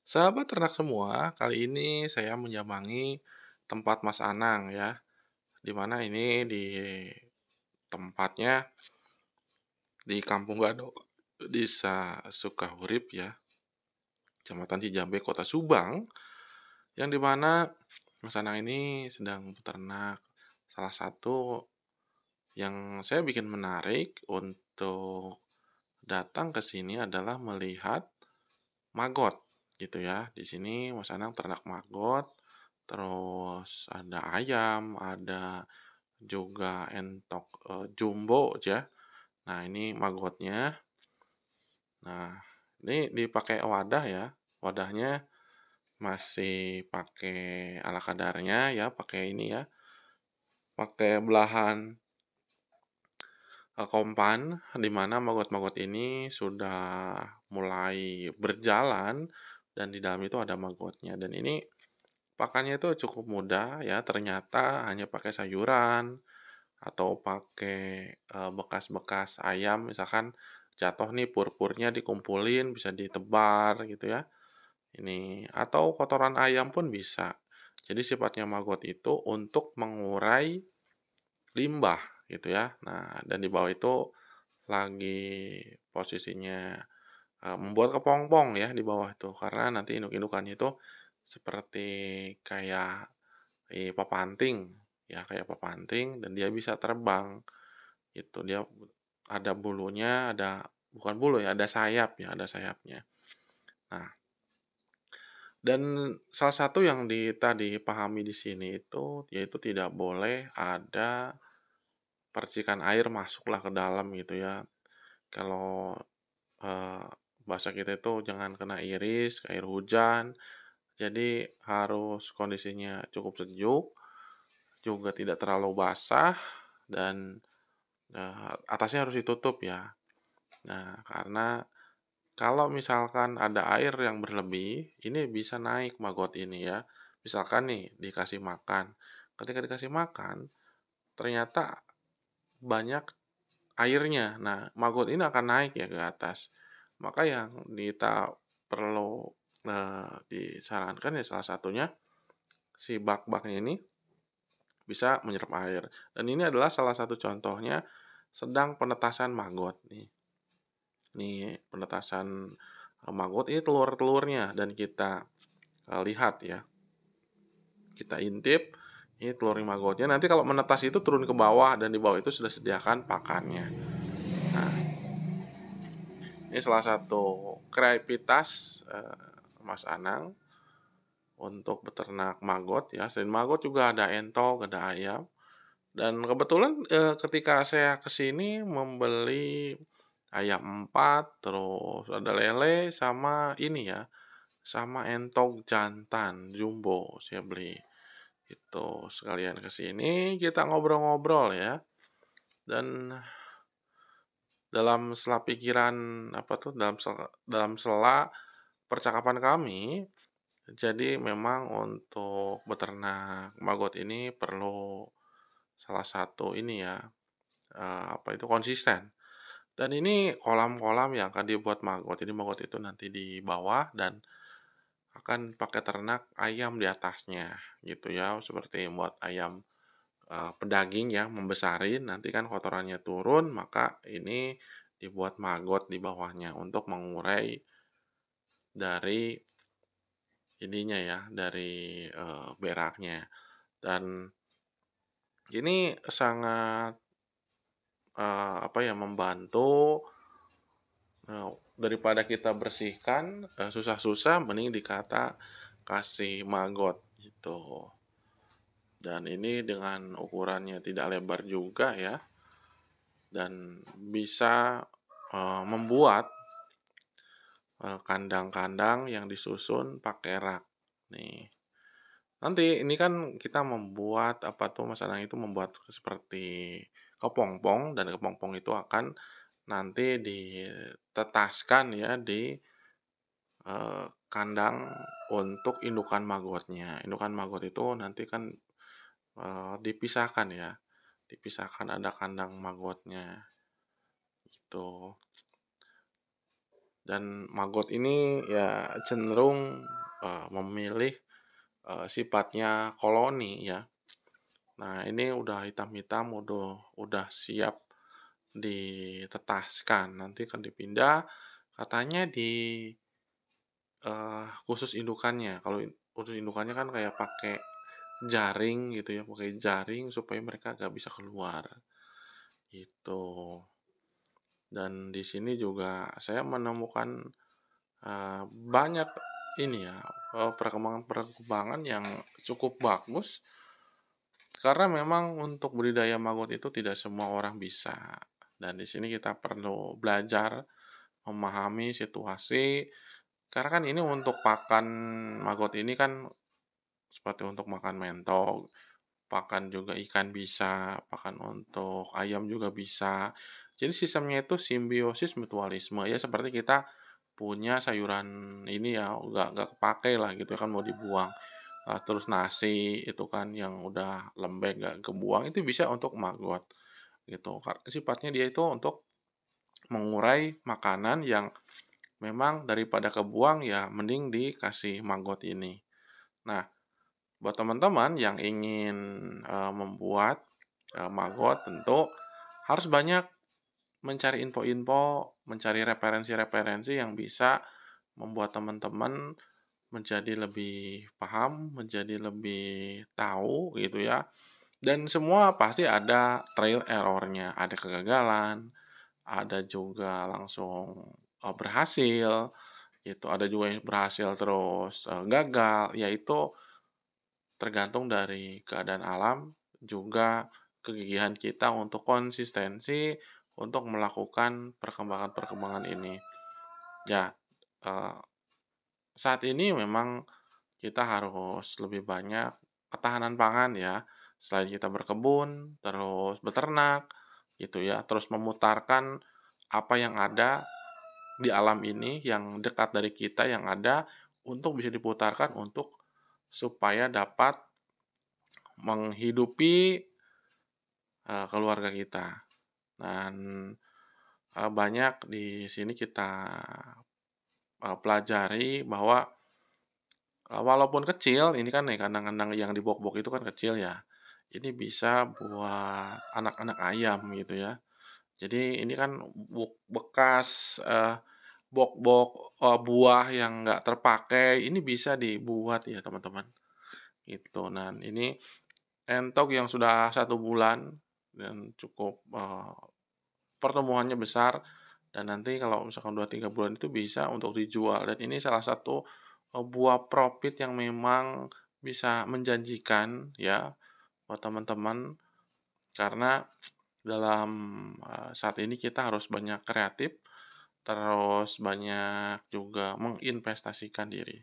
Sahabat ternak semua, kali ini saya menyambangi tempat Mas Anang ya, di mana ini di tempatnya di Kampung Gado, Desa Sukahurip ya, Kecamatan Cijambe, Kota Subang, yang di mana Mas Anang ini sedang beternak. Salah satu yang saya bikin menarik untuk datang ke sini adalah melihat maggot gitu ya. Di sini Mas Anang ternak maggot, terus ada ayam, ada juga entok, jumbo ya. Nah ini maggotnya. Nah ini dipakai wadah ya, wadahnya masih pakai ala kadarnya ya, pakai ini ya, pakai belahan, kompan, di mana maggot-maggot ini sudah mulai berjalan dan di dalam itu ada maggotnya dan ini pakannya itu cukup mudah ya, ternyata hanya pakai sayuran atau pakai, bekas-bekas ayam misalkan jatuh nih pur-purnya dikumpulin bisa ditebar gitu ya, ini atau kotoran ayam pun bisa. Jadi sifatnya maggot itu untuk mengurai limbah gitu ya. Nah dan di bawah itu lagi posisinya, membuat kepompong ya di bawah itu karena nanti induk-indukannya itu seperti kayak, pepanting, ya kayak pepanting dan dia bisa terbang, gitu. Dia ada bulunya, ada bukan bulu ya, ada sayapnya ada sayapnya. Nah, dan salah satu yang tadi pahami di sini itu, yaitu tidak boleh ada percikan air masuklah ke dalam gitu ya. Kalau, eee, bahasa kita itu jangan kena iris, air hujan, jadi harus kondisinya cukup sejuk, juga tidak terlalu basah dan, atasnya harus ditutup ya. Nah, karena kalau misalkan ada air yang berlebih, ini bisa naik maggot ini ya. Misalkan nih dikasih makan, ketika dikasih makan ternyata banyak airnya. Nah, maggot ini akan naik ya ke atas. Maka yang kita perlu, disarankan ya salah satunya si bak-baknya ini bisa menyerap air. Dan ini adalah salah satu contohnya sedang penetasan maggot nih. Nih penetasan, maggot ini telur-telurnya dan kita, lihat ya, kita intip, ini telur maggotnya, nanti kalau menetas itu turun ke bawah dan di bawah itu sudah sediakan pakannya. Nah, ini salah satu kreativitas, Mas Anang untuk beternak maggot ya, selain maggot juga ada entok, ada ayam, dan kebetulan, ketika saya ke sini membeli ayam 4 terus ada lele, sama ini ya, sama entok jantan jumbo saya beli. Itu, sekalian ke sini kita ngobrol-ngobrol ya, dan dalam sela pikiran, apa tuh, dalam sela percakapan kami, jadi memang untuk beternak maggot ini perlu salah satu ini ya, apa itu, konsisten. Dan ini kolam-kolam yang akan dibuat maggot. Jadi maggot itu nanti di bawah dan akan pakai ternak ayam di atasnya gitu ya. Seperti buat ayam, pedaging ya, membesarin, nanti kan kotorannya turun, maka ini dibuat maggot di bawahnya untuk mengurai dari ininya ya, dari, beraknya. Dan ini sangat, apa ya, membantu. Nah, daripada kita bersihkan, susah-susah mending dikata kasih maggot gitu. Dan ini dengan ukurannya tidak lebar juga ya, dan bisa, membuat, kandang-kandang yang disusun pakai rak, nih. Nanti ini kan kita membuat apa tuh, Mas Anang itu membuat seperti kepompong dan kepompong itu akan nanti ditetaskan ya di kandang untuk indukan maggotnya. Indukan maggot itu nanti kan, dipisahkan ya, ada kandang maggotnya, gitu. dan maggot ini ya cenderung, memilih, sifatnya koloni ya. Nah ini udah hitam-hitam, udah siap ditetaskan, nanti akan dipindah katanya di, khusus indukannya. Kalau khusus indukannya kan kayak pakai jaring gitu ya, pakai jaring supaya mereka nggak bisa keluar, gitu. Dan di sini juga saya menemukan, banyak ini ya, perkembangan-perkembangan yang cukup bagus, karena memang untuk budidaya maggot itu tidak semua orang bisa. Dan di sini kita perlu belajar memahami situasi, karena kan ini untuk pakan maggot ini kan seperti untuk makan mentok, pakan juga ikan bisa, pakan untuk ayam juga bisa. Jadi sistemnya itu simbiosis mutualisme, ya seperti kita punya sayuran ini ya, nggak kepakai lah gitu kan mau dibuang, terus nasi itu kan yang udah lembek nggak kebuang itu bisa untuk maggot, gitu. Sifatnya dia itu untuk mengurai makanan yang memang daripada kebuang ya mending dikasih maggot ini. Nah, buat teman-teman yang ingin, membuat, maggot tentu harus banyak mencari info-info, mencari referensi-referensi yang bisa membuat teman-teman menjadi lebih paham, menjadi lebih tahu gitu ya. Dan semua pasti ada trial error-nya, ada kegagalan, ada juga langsung, berhasil gitu, ada juga yang berhasil terus, gagal, ya itu tergantung dari keadaan alam, juga kegigihan kita untuk konsistensi untuk melakukan perkembangan-perkembangan ini. Ya, eee, saat ini memang kita harus lebih banyak ketahanan pangan ya, selain kita berkebun, terus beternak, gitu ya, terus memutarkan apa yang ada di alam ini, yang dekat dari kita, yang ada, untuk bisa diputarkan untuk supaya dapat menghidupi, keluarga kita. Dan, banyak di sini kita, pelajari bahwa, walaupun kecil, ini kan ya kandang-kandang yang di box-box itu kan kecil ya, ini bisa buat anak-anak ayam gitu ya. Jadi ini kan bekas, box-box, buah yang nggak terpakai, ini bisa dibuat ya teman-teman, gitu. Dan ini entok yang sudah 1 bulan dan cukup, pertumbuhannya besar, dan nanti kalau misalkan 2 3 bulan itu bisa untuk dijual, dan ini salah satu, buah profit yang memang bisa menjanjikan ya buat teman-teman, karena dalam, saat ini kita harus banyak kreatif, terus banyak juga menginvestasikan diri.